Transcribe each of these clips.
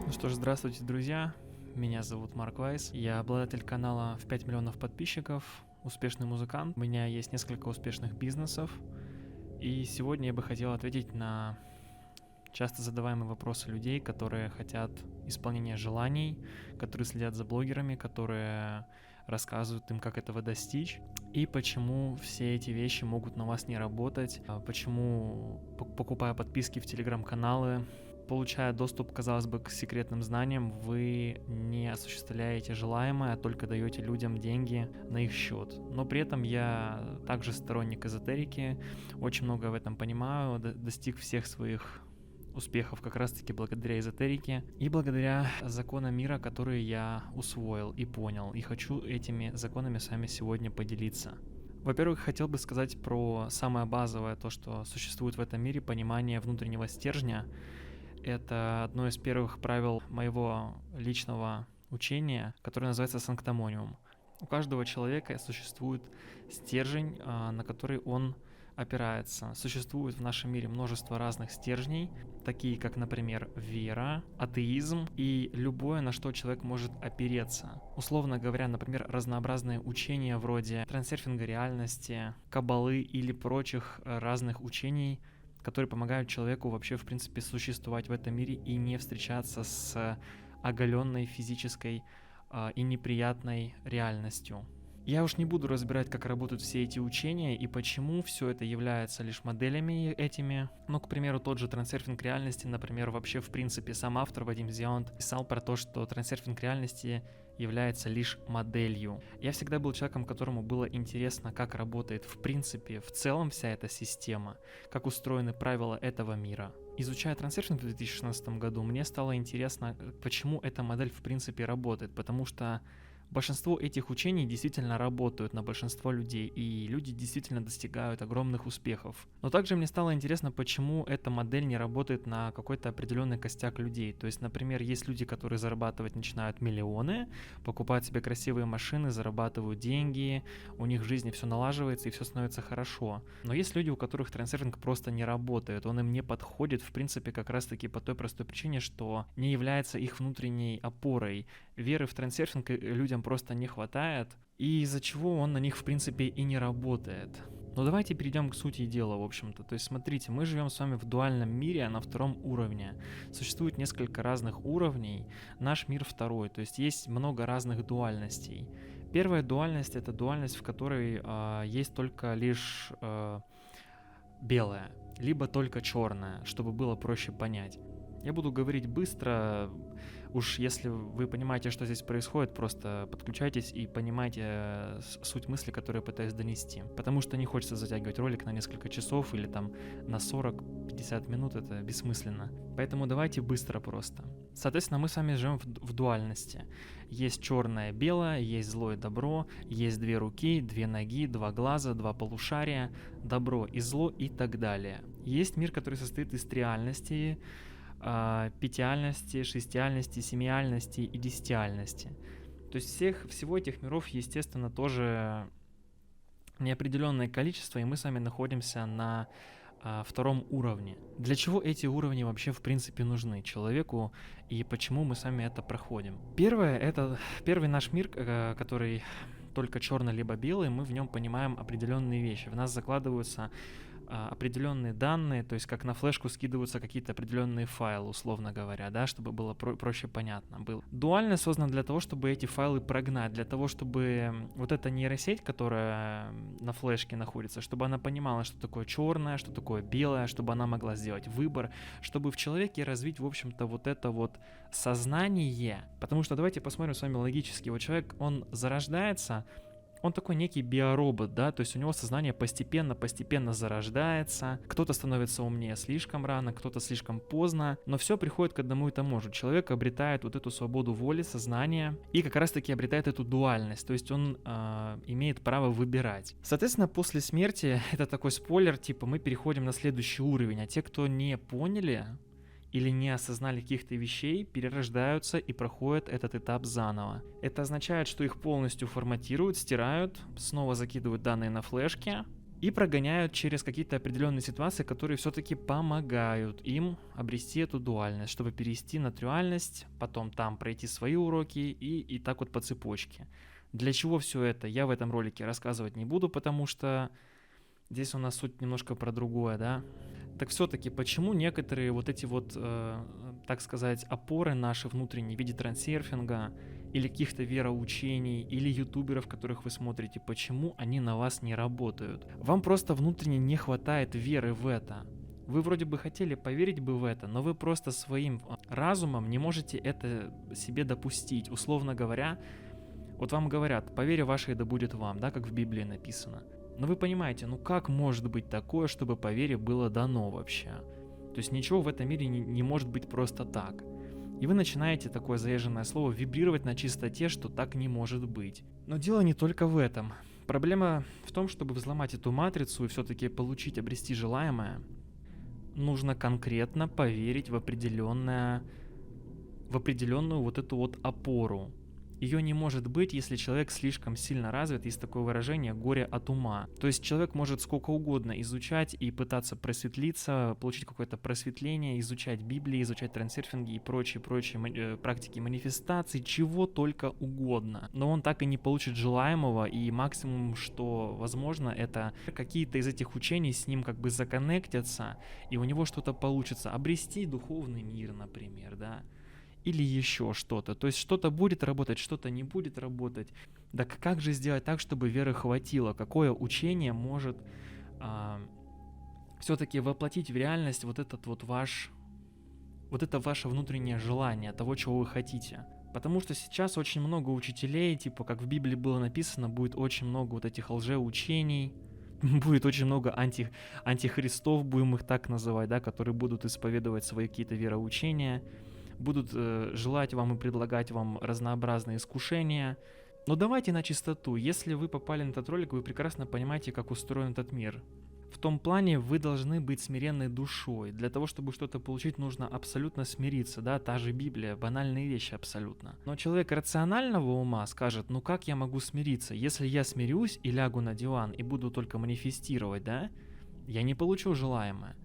Ну что ж, здравствуйте, друзья. Меня зовут Марк Вайс. Я обладатель канала в 5 миллионов подписчиков, успешный музыкант. У меня есть несколько успешных бизнесов. И сегодня я бы хотел ответить на часто задаваемые вопросы людей, которые хотят исполнения желаний, которые следят за блогерами, которые рассказывают им, как этого достичь, и почему все эти вещи могут на вас не работать, почему, покупая подписки в телеграм-каналы, получая доступ, казалось бы, к секретным знаниям, вы не осуществляете желаемое, а только даете людям деньги на их счет. Но при этом я также сторонник эзотерики, очень много в этом понимаю, достиг всех своих успехов как раз-таки благодаря эзотерике и благодаря законам мира, которые я усвоил и понял, и хочу этими законами с вами сегодня поделиться. Во-первых, хотел бы сказать про самое базовое, то, что существует в этом мире, понимание внутреннего стержня. Это одно из первых правил моего личного учения, которое называется санктомониум. У каждого человека существует стержень, на который он опирается. Существует в нашем мире множество разных стержней, такие как, например, вера, атеизм и любое, на что человек может опереться. Условно говоря, например, разнообразные учения вроде трансерфинга реальности, каббалы или прочих разных учений, которые помогают человеку вообще, в принципе, существовать в этом мире и не встречаться с оголенной физической и неприятной реальностью. Я уж не буду разбирать, как работают все эти учения и почему все это является лишь моделями этими. Но, к примеру, тот же трансерфинг реальности, например, вообще в принципе сам автор Вадим Зеланд писал про то, что трансерфинг реальности является лишь моделью. Я всегда был человеком, которому было интересно, как работает в принципе, в целом вся эта система, как устроены правила этого мира. Изучая трансерфинг в 2016 году, мне стало интересно, почему эта модель в принципе работает, потому что большинство этих учений действительно работают на большинство людей, и люди действительно достигают огромных успехов. Но также мне стало интересно, почему эта модель не работает на какой-то определенный костяк людей. То есть, например, есть люди, которые зарабатывать начинают миллионы, покупают себе красивые машины, зарабатывают деньги, у них в жизни все налаживается и все становится хорошо. Но есть люди, у которых трансерфинг просто не работает, он им не подходит, в принципе, как раз-таки по той простой причине, что не является их внутренней опорой. Веры в трансерфинг людям просто не хватает, и из-за чего он на них, в принципе, и не работает. Но давайте перейдем к сути дела, в общем-то. То есть, смотрите, мы живем с вами в дуальном мире, на втором уровне. Существует несколько разных уровней, наш мир второй, то есть есть много разных дуальностей. Первая дуальность — это дуальность, в которой есть только лишь белое, либо только черное, чтобы было проще понять. Я буду говорить быстро, уж если вы понимаете, что здесь происходит, просто подключайтесь и понимайте суть мысли, которую я пытаюсь донести. Потому что не хочется затягивать ролик на несколько часов или там на 40-50 минут, это бессмысленно. Поэтому давайте быстро просто. Соответственно, мы с вами живем в дуальности. Есть черное, белое, есть зло и добро, есть две руки, две ноги, два глаза, два полушария, добро и зло и так далее. Есть мир, который состоит из реальностей, пятиальности, шестиальности, семиальности и десятиальности. То есть всего этих миров, естественно, тоже неопределенное количество, и мы с вами находимся на втором уровне. Для чего эти уровни вообще в принципе нужны человеку и почему мы с вами это проходим? Первый наш мир, который только черный либо белый, мы в нем понимаем определенные вещи. В нас закладываются определенные данные, то есть как на флешку скидываются какие-то определенные файлы, условно говоря, да, чтобы было проще понятно было. Дуально создан для того, чтобы эти файлы прогнать, для того, чтобы вот эта нейросеть, которая на флешке находится, чтобы она понимала, что такое черное, что такое белое, чтобы она могла сделать выбор, чтобы в человеке развить, в общем-то, вот это вот сознание. Потому что давайте посмотрим с вами логически. Вот человек, он зарождается, он такой некий биоробот, да, то есть у него сознание постепенно зарождается, кто-то становится умнее слишком рано, кто-то слишком поздно, но все приходит к одному и тому же. Человек обретает вот эту свободу воли, сознания и как раз-таки обретает эту дуальность, то есть он имеет право выбирать. Соответственно, после смерти, это такой спойлер, типа мы переходим на следующий уровень, а те, кто не поняли или не осознали каких-то вещей, перерождаются и проходят этот этап заново. Это означает, что их полностью форматируют, стирают, снова закидывают данные на флешки, и прогоняют через какие-то определенные ситуации, которые все-таки помогают им обрести эту дуальность, чтобы перейти на триальность, потом там пройти свои уроки и так вот по цепочке. Для чего все это, я в этом ролике рассказывать не буду, потому что здесь у нас суть немножко про другое, да. Так все-таки, почему некоторые вот эти вот, так сказать, опоры наши внутренние в виде трансерфинга или каких-то вероучений, или ютуберов, которых вы смотрите, почему они на вас не работают? Вам просто внутренне не хватает веры в это. Вы вроде бы хотели поверить бы в это, но вы просто своим разумом не можете это себе допустить. Условно говоря, вот вам говорят, по вере вашей да будет вам, да, как в Библии написано. Но вы понимаете, ну как может быть такое, чтобы по вере было дано вообще? То есть ничего в этом мире не может быть просто так. И вы начинаете, такое заезженное слово, вибрировать на чистоте, что так не может быть. Но дело не только в этом. Проблема в том, чтобы взломать эту матрицу и все-таки получить, обрести желаемое, нужно конкретно поверить в определенную вот эту вот опору. Ее не может быть, если человек слишком сильно развит, есть такое выражение «горе от ума». То есть человек может сколько угодно изучать и пытаться просветлиться, получить какое-то просветление, изучать Библию, изучать трансерфинги и прочие практики манифестации, чего только угодно. Но он так и не получит желаемого, и максимум, что возможно, это какие-то из этих учений с ним как бы законнектятся, и у него что-то получится. Обрести духовный мир, например, да. Или еще что-то. То есть что-то будет работать, что-то не будет работать. Так как же сделать так, чтобы веры хватило? Какое учение может все-таки воплотить в реальность вот это ваше внутреннее желание того, чего вы хотите? Потому что сейчас очень много учителей, типа как в Библии было написано, будет очень много вот этих лжеучений, будет очень много антихристов, будем их так называть, да, которые будут исповедовать свои какие-то вероучения, будут желать вам и предлагать вам разнообразные искушения. Но давайте на чистоту. Если вы попали на этот ролик, вы прекрасно понимаете, как устроен этот мир. В том плане вы должны быть смиренной душой. Для того, чтобы что-то получить, нужно абсолютно смириться. Да, та же Библия, банальные вещи абсолютно. Но человек рационального ума скажет, ну как я могу смириться? Если я смирюсь и лягу на диван и буду только манифестировать, да, я не получу желаемое.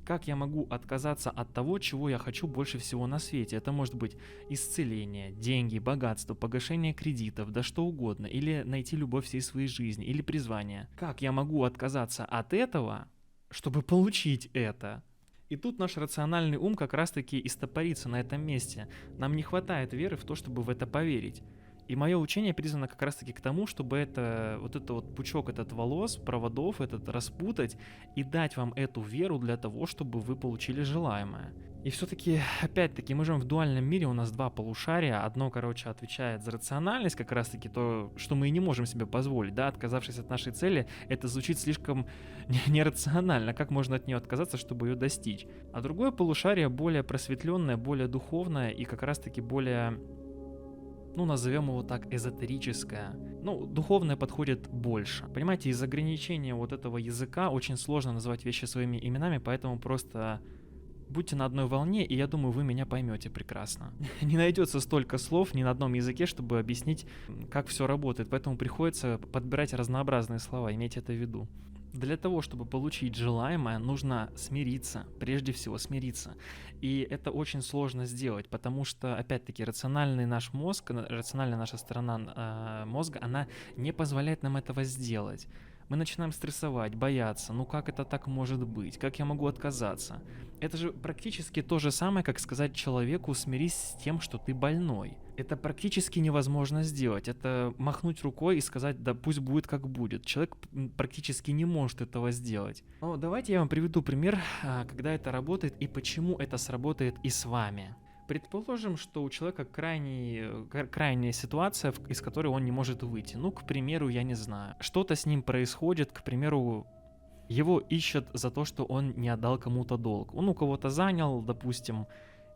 Как я могу отказаться от того, чего я хочу больше всего на свете? Это может быть исцеление, деньги, богатство, погашение кредитов, да что угодно, или найти любовь всей своей жизни, или призвание. Как я могу отказаться от этого, чтобы получить это? И тут наш рациональный ум как раз-таки истопорится на этом месте. Нам не хватает веры в то, чтобы в это поверить. И мое учение призвано как раз-таки к тому, чтобы вот пучок этот волос, проводов, этот распутать и дать вам эту веру для того, чтобы вы получили желаемое. И все-таки, опять-таки, мы живем в дуальном мире, у нас два полушария. Одно, отвечает за рациональность, как раз-таки то, что мы и не можем себе позволить, да, отказавшись от нашей цели, это звучит слишком нерационально, как можно от нее отказаться, чтобы ее достичь. А другое полушарие более просветленное, более духовное и как раз-таки более... назовем его так, эзотерическое. Духовное подходит больше. Понимаете, из ограничения вот этого языка очень сложно называть вещи своими именами, поэтому просто будьте на одной волне, и я думаю, вы меня поймете прекрасно. Не найдется столько слов ни на одном языке, чтобы объяснить, как все работает, поэтому приходится подбирать разнообразные слова, имейте это в виду. Для того, чтобы получить желаемое, нужно смириться, прежде всего смириться. И это очень сложно сделать, потому что, опять-таки, рациональный наш мозг, рациональная наша сторона мозга, она не позволяет нам этого сделать. Мы начинаем стрессовать, бояться, как это так может быть, как я могу отказаться. Это же практически то же самое, как сказать человеку «смирись с тем, что ты больной». Это практически невозможно сделать, это махнуть рукой и сказать «да пусть будет как будет». Человек практически не может этого сделать. Но давайте я вам приведу пример, когда это работает и почему это сработает и с вами. Предположим, что у человека крайняя ситуация, из которой он не может выйти. К примеру, я не знаю, что-то с ним происходит, к примеру, его ищут за то, что он не отдал кому-то долг. Он у кого-то занял, допустим,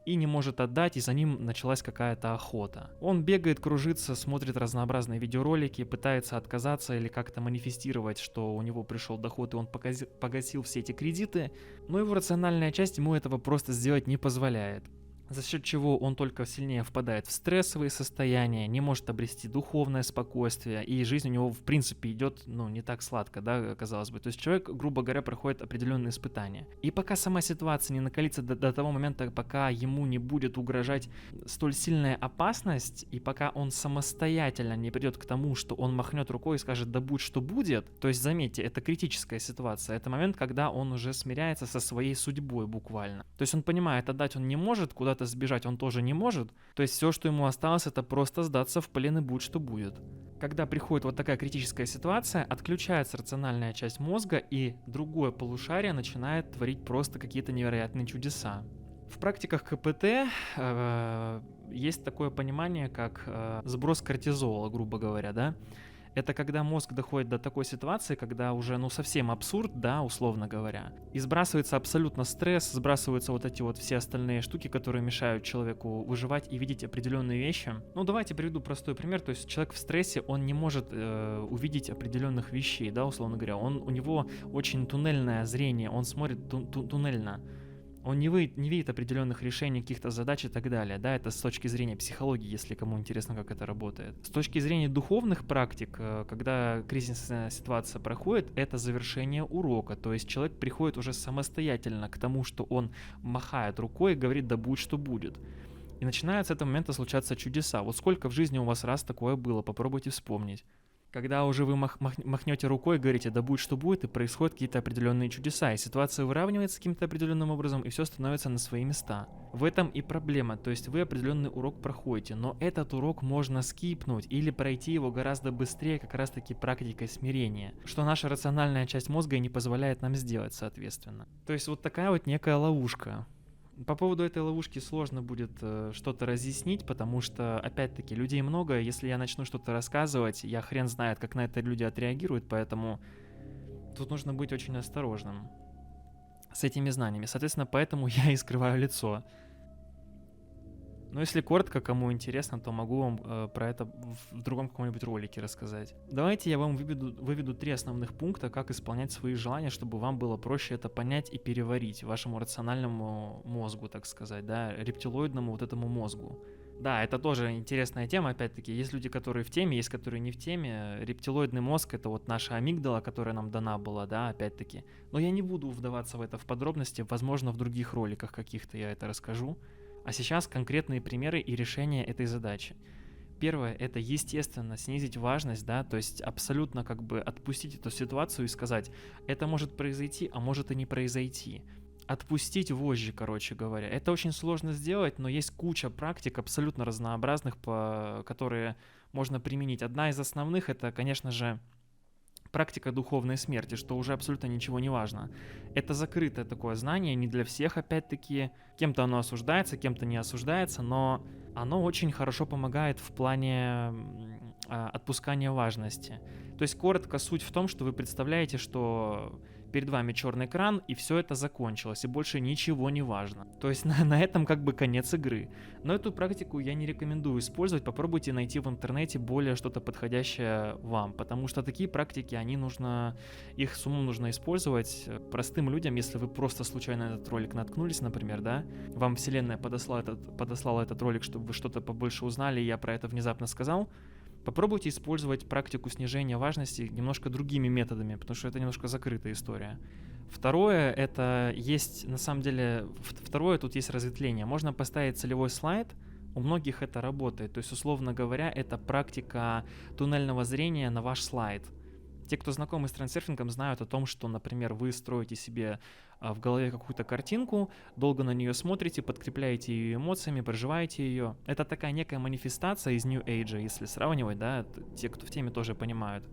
и не может отдать, и за ним началась какая-то охота. Он бегает, кружится, смотрит разнообразные видеоролики, пытается отказаться или как-то манифестировать, что у него пришел доход, и он погасил все эти кредиты, но его рациональная часть ему этого просто сделать не позволяет. за счет чего он только сильнее впадает в стрессовые состояния, не может обрести духовное спокойствие, и жизнь у него, в принципе, идет, не так сладко, да, казалось бы. То есть человек, грубо говоря, проходит определенные испытания. И пока сама ситуация не накалится до того момента, пока ему не будет угрожать столь сильная опасность, и пока он самостоятельно не придет к тому, что он махнет рукой и скажет: да будь что будет, то есть, заметьте, это критическая ситуация, это момент, когда он уже смиряется со своей судьбой буквально. То есть он понимает, отдать он не может, куда-то сбежать он тоже не может. То есть все, что ему осталось, это просто сдаться в плен и будь что будет. Когда приходит вот такая критическая ситуация, отключается рациональная часть мозга, и другое полушарие начинает творить просто какие-то невероятные чудеса. В практиках КПТ есть такое понимание, как сброс кортизола, грубо говоря, да. Это когда мозг доходит до такой ситуации, когда уже, совсем абсурд, да, условно говоря. И сбрасывается абсолютно стресс, сбрасываются вот эти вот все остальные штуки, которые мешают человеку выживать и видеть определенные вещи. Давайте приведу простой пример. То есть человек в стрессе, он не может увидеть определенных вещей, да, условно говоря. У него очень туннельное зрение, он смотрит туннельно. Он не видит определенных решений каких-то задач и так далее, да, это с точки зрения психологии, если кому интересно, как это работает. С точки зрения духовных практик, когда кризисная ситуация проходит, это завершение урока, то есть человек приходит уже самостоятельно к тому, что он махает рукой и говорит: да будь что будет. И начинают с этого момента случаться чудеса. Вот сколько в жизни у вас раз такое было, попробуйте вспомнить. Когда уже вы махнете рукой, говорите: да будь что будет, и происходят какие-то определенные чудеса, и ситуация выравнивается каким-то определенным образом, и все становится на свои места. В этом и проблема, то есть вы определенный урок проходите, но этот урок можно скипнуть или пройти его гораздо быстрее, как раз таки практикой смирения, что наша рациональная часть мозга и не позволяет нам сделать, соответственно. То есть вот такая вот некая ловушка. По поводу этой ловушки сложно будет что-то разъяснить, потому что, опять-таки, людей много. Если я начну что-то рассказывать, я хрен знает, как на это люди отреагируют, поэтому тут нужно быть очень осторожным с этими знаниями. Соответственно, поэтому я и скрываю лицо. Но если коротко, кому интересно, то могу вам про это в другом каком-нибудь ролике рассказать. Давайте я вам выведу 3 основных пункта, как исполнять свои желания, чтобы вам было проще это понять и переварить вашему рациональному мозгу, так сказать, да, рептилоидному вот этому мозгу. Да, это тоже интересная тема, опять-таки, есть люди, которые в теме, есть которые не в теме. Рептилоидный мозг — это вот наша амигдала, которая нам дана была, да, опять-таки. Но я не буду вдаваться в подробности, возможно, в других роликах каких-то я это расскажу. А сейчас конкретные примеры и решения этой задачи. Первое — это, естественно, снизить важность, да, то есть абсолютно отпустить эту ситуацию и сказать: это может произойти, а может и не произойти. Отпустить вожжи, короче говоря. Это очень сложно сделать, но есть куча практик абсолютно разнообразных, которые можно применить. Одна из основных — это, конечно же, практика духовной смерти, что уже абсолютно ничего не важно. Это закрытое такое знание, не для всех, опять-таки. Кем-то оно осуждается, кем-то не осуждается, но оно очень хорошо помогает в плане отпускания важности. То есть, коротко, суть в том, что вы представляете, что перед вами черный экран, и все это закончилось, и больше ничего не важно. То есть на этом конец игры. Но эту практику я не рекомендую использовать, попробуйте найти в интернете более что-то подходящее вам, потому что такие практики, их с умом нужно использовать простым людям. Если вы просто случайно на этот ролик наткнулись, например, да, вам вселенная подослала этот ролик, чтобы вы что-то побольше узнали, и я про это внезапно сказал, попробуйте использовать практику снижения важности немножко другими методами, потому что это немножко закрытая история. Второе, тут есть разветвление. Можно поставить целевой слайд, у многих это работает. То есть, условно говоря, это практика туннельного зрения на ваш слайд. Те, кто знакомы с трансерфингом, знают о том, что, например, вы строите себе в голове какую-то картинку, долго на нее смотрите, подкрепляете ее эмоциями, проживаете ее. Это такая некая манифестация из New Age, если сравнивать, да, те, кто в теме, тоже понимают.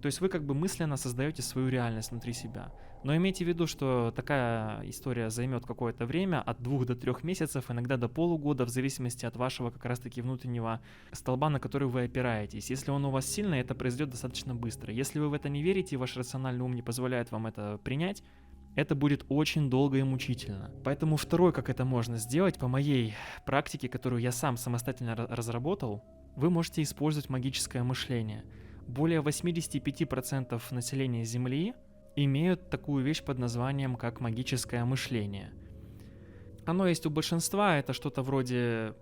То есть вы мысленно создаете свою реальность внутри себя. Но имейте в виду, что такая история займет какое-то время, от 2 до 3 месяцев, иногда до полугода, в зависимости от вашего как раз-таки внутреннего столба, на который вы опираетесь. Если он у вас сильный, это произойдет достаточно быстро. Если вы в это не верите, и ваш рациональный ум не позволяет вам это принять, это будет очень долго и мучительно. Поэтому второе, как это можно сделать, по моей практике, которую я сам самостоятельно разработал, вы можете использовать магическое мышление. Более 85% населения Земли имеют такую вещь под названием как магическое мышление. Оно есть у большинства, это что-то вроде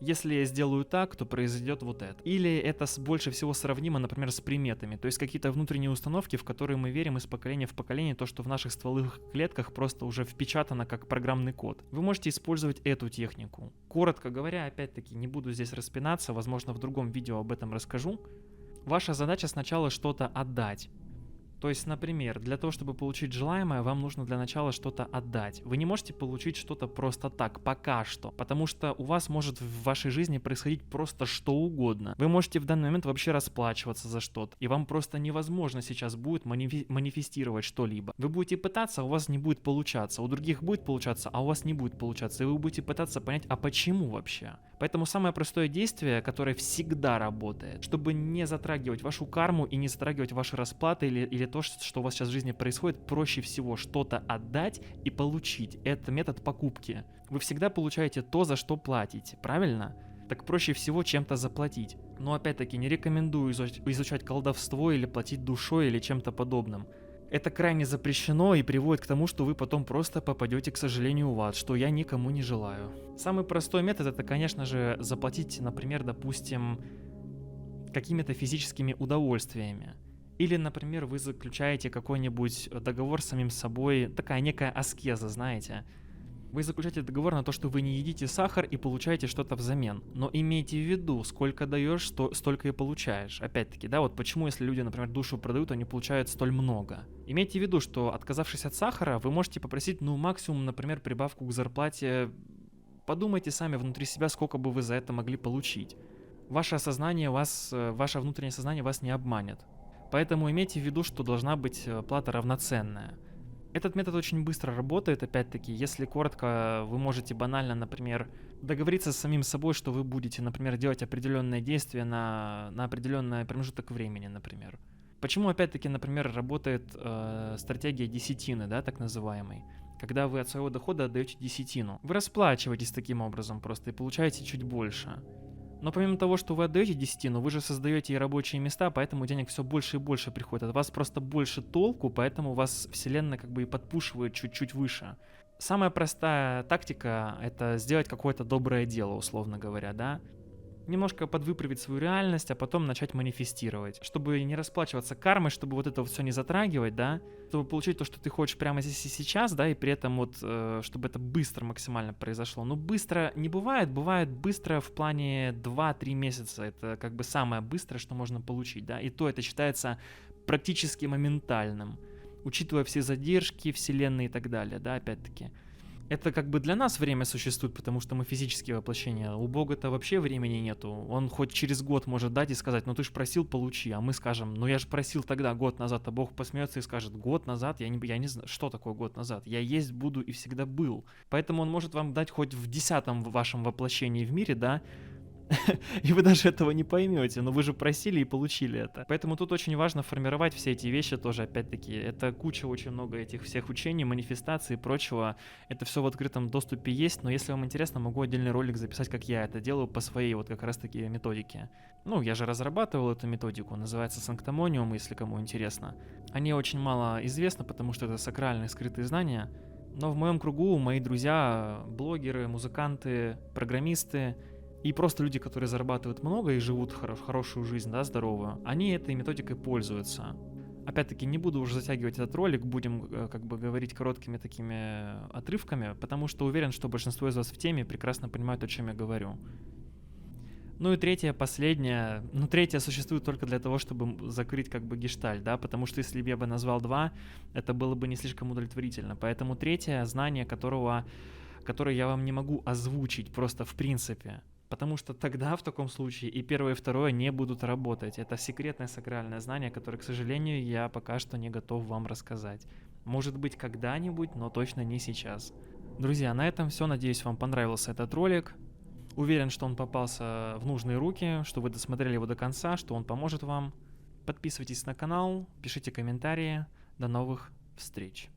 «если я сделаю так, то произойдет вот это». Или это больше всего сравнимо, например, с приметами, то есть какие-то внутренние установки, в которые мы верим из поколения в поколение, то, что в наших стволовых клетках просто уже впечатано как программный код. Вы можете использовать эту технику. Коротко говоря, опять-таки, не буду здесь распинаться, возможно, в другом видео об этом расскажу. Ваша задача сначала что-то отдать. То есть, например, для того, чтобы получить желаемое, вам нужно для начала что-то отдать. Вы не можете получить что-то просто так, пока что, потому что у вас может в вашей жизни происходить просто что угодно. Вы можете в данный момент вообще расплачиваться за что-то, и вам просто невозможно сейчас будет манифестировать что-либо. Вы будете пытаться, а у вас не будет получаться, у других будет получаться, а у вас не будет получаться, и вы будете пытаться понять, а почему вообще? Поэтому самое простое действие, которое всегда работает, чтобы не затрагивать вашу карму и не затрагивать ваши расплаты или то, что у вас сейчас в жизни происходит, проще всего что-то отдать и получить. Это метод покупки. Вы всегда получаете то, за что платите, правильно? Так проще всего чем-то заплатить. Но опять-таки не рекомендую изучать колдовство или платить душой или чем-то подобным. Это крайне запрещено и приводит к тому, что вы потом просто попадете, к сожалению, в ад, что я никому не желаю. Самый простой метод — это, конечно же, заплатить, например, допустим, какими-то физическими удовольствиями. Или, например, вы заключаете какой-нибудь договор с самим собой, такая некая аскеза, знаете. Вы заключаете договор на то, что вы не едите сахар и получаете что-то взамен. Но имейте в виду, сколько даешь, столько и получаешь. Опять-таки, да, вот почему, если люди, например, душу продают, они получают столь много. Имейте в виду, что, отказавшись от сахара, вы можете попросить, максимум, например, прибавку к зарплате. Подумайте сами внутри себя, сколько бы вы за это могли получить. Ваше внутреннее сознание вас не обманет. Поэтому имейте в виду, что должна быть плата равноценная. Этот метод очень быстро работает, опять-таки, если коротко, вы можете банально, например, договориться с самим собой, что вы будете, например, делать определенные действия на определенный промежуток времени, например. Почему, опять-таки, например, работает стратегия десятины, да, так называемой? Когда вы от своего дохода отдаете десятину. Вы расплачиваетесь таким образом просто и получаете чуть больше. Но помимо того, что вы отдаете десятину, вы же создаете и рабочие места, поэтому денег все больше и больше приходит. От вас просто больше толку, поэтому вас вселенная как бы и подпушивает чуть-чуть выше. Самая простая тактика — это сделать какое-то доброе дело, условно говоря, да? Немножко подвыправить свою реальность, а потом начать манифестировать. Чтобы не расплачиваться кармой, чтобы вот это все не затрагивать, да, чтобы получить то, что ты хочешь прямо здесь и сейчас, да, и при этом вот, чтобы это быстро максимально произошло. Но быстро не бывает, бывает быстро в плане 2-3 месяца. Это как бы самое быстрое, что можно получить, да, и то это считается практически моментальным, учитывая все задержки, вселенные и так далее, да, опять-таки. Это как бы для нас время существует, потому что мы физические воплощения. У Бога-то вообще времени нету. Он хоть через год может дать и сказать, ты ж просил, получи. А мы скажем, я же просил тогда, год назад. А Бог посмеется и скажет, год назад? Я не знаю, что такое год назад. Я есть, буду и всегда был. Поэтому он может вам дать хоть в 10-м вашем воплощении в мире, да, и вы даже этого не поймете, но вы же просили и получили это. Поэтому тут очень важно формировать все эти вещи тоже, опять-таки. Это куча очень много этих всех учений, манифестаций и прочего. Это все в открытом доступе есть, но если вам интересно, могу отдельный ролик записать, как я это делаю по своей вот как раз-таки методике. Я же разрабатывал эту методику, называется Sanctimonium, если кому интересно. Они очень мало известны, потому что это сакральные скрытые знания. Но в моем кругу мои друзья, блогеры, музыканты, программисты и просто люди, которые зарабатывают много и живут хорошую жизнь, да, здоровую, они этой методикой пользуются. Опять-таки, не буду уже затягивать этот ролик, будем как бы говорить короткими такими отрывками, потому что уверен, что большинство из вас в теме прекрасно понимают, о чем я говорю. И третье, последнее. Третье существует только для того, чтобы закрыть как бы гештальт, да, потому что если бы я бы назвал 2, это было бы не слишком удовлетворительно. Поэтому третье знание, которое я вам не могу озвучить просто в принципе, потому что тогда в таком случае и первое, и второе не будут работать. Это секретное сакральное знание, которое, к сожалению, я пока что не готов вам рассказать. Может быть, когда-нибудь, но точно не сейчас. Друзья, на этом все. Надеюсь, вам понравился этот ролик. Уверен, что он попался в нужные руки, что вы досмотрели его до конца, что он поможет вам. Подписывайтесь на канал, пишите комментарии. До новых встреч.